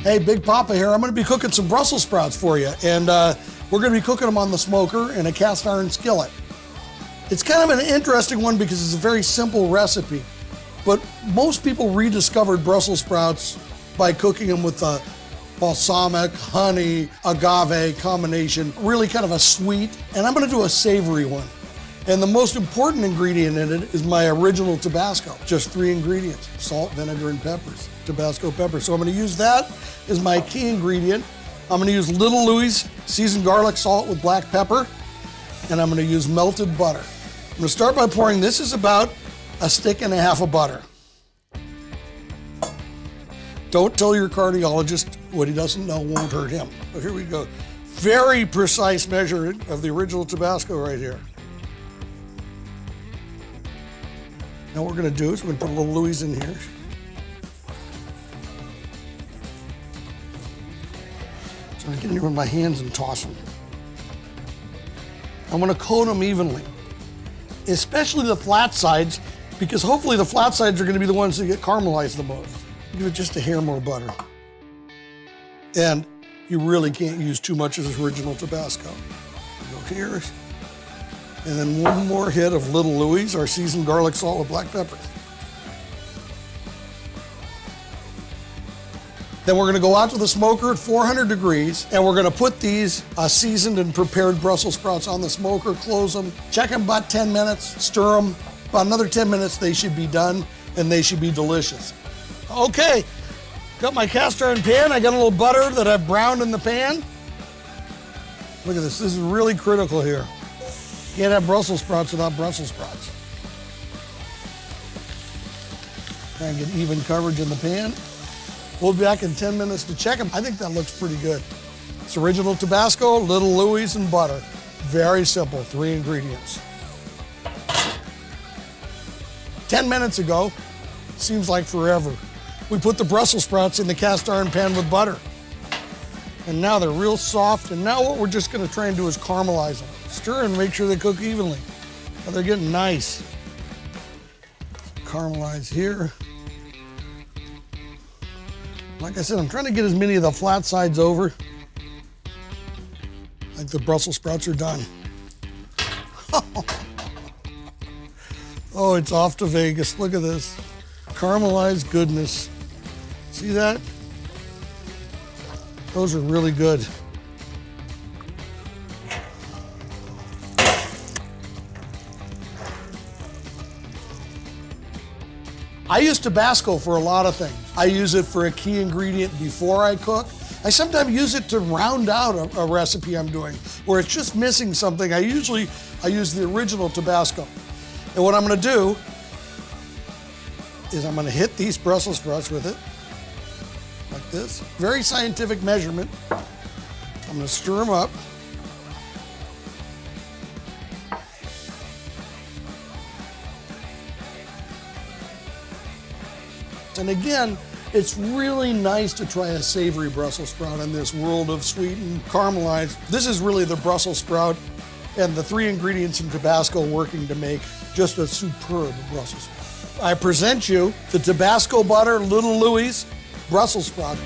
Hey, Big Poppa here. I'm gonna be cooking some Brussels sprouts for you. And we're gonna be cooking them on the smoker in a cast iron skillet. It's kind of an interesting one because it's a very simple recipe, but most people rediscovered Brussels sprouts by cooking them with balsamic, honey, agave combination, really kind of a sweet, and I'm gonna do a savory one. And the most important ingredient in it is my original Tabasco. Just 3 ingredients: salt, vinegar, and peppers, Tabasco pepper. So I'm gonna use that as my key ingredient. I'm gonna use Little Louie's seasoned garlic salt with black pepper, and I'm gonna use melted butter. I'm gonna start by pouring, this is about 1.5 sticks of butter. Don't tell your cardiologist what he doesn't know won't hurt him. So here we go. Very precise measure of the original Tabasco right here. Now what we're gonna do is we're gonna put Little Louie's in here. So I get in here with my hands and toss them. I'm gonna coat them evenly, especially the flat sides, because hopefully the flat sides are gonna be the ones that get caramelized the most. Give it just a hair more butter. And you really can't use too much of this original Tabasco. Go here. And then one more hit of Little Louie's, our seasoned garlic salt with black pepper. Then we're gonna go out to the smoker at 400 degrees, and we're gonna put these seasoned and prepared Brussels sprouts on the smoker, close them, check them about 10 minutes, stir them. About another 10 minutes, they should be done, and they should be delicious. Okay, got my cast iron pan. I got a little butter that I've browned in the pan. Look at this is really critical here. Can't have Brussels sprouts without Brussels sprouts. Try and get even coverage in the pan. We'll be back in 10 minutes to check them. I think that looks pretty good. It's original Tabasco, Little Louie's, and butter. Very simple, 3 ingredients. 10 minutes ago, seems like forever, we put the Brussels sprouts in the cast iron pan with butter. And now they're real soft, and now what we're just gonna try and do is caramelize them. Stir and make sure they cook evenly. Now they're getting nice. Caramelize here. Like I said, I'm trying to get as many of the flat sides over. Like the Brussels sprouts are done. Oh, it's off to Vegas. Look at this. Caramelized goodness. See that? Those are really good. I use Tabasco for a lot of things. I use it for a key ingredient before I cook. I sometimes use it to round out a recipe I'm doing, where it's just missing something. I use the original Tabasco. And what I'm gonna do is I'm gonna hit these Brussels sprouts with it, like this. Very scientific measurement. I'm gonna stir them up. And again, it's really nice to try a savory Brussels sprout in this world of sweet and caramelized. This is really the Brussels sprout and the 3 ingredients in Tabasco working to make just a superb Brussels sprout. I present you the Tabasco butter Little Louie's Brussels sprout.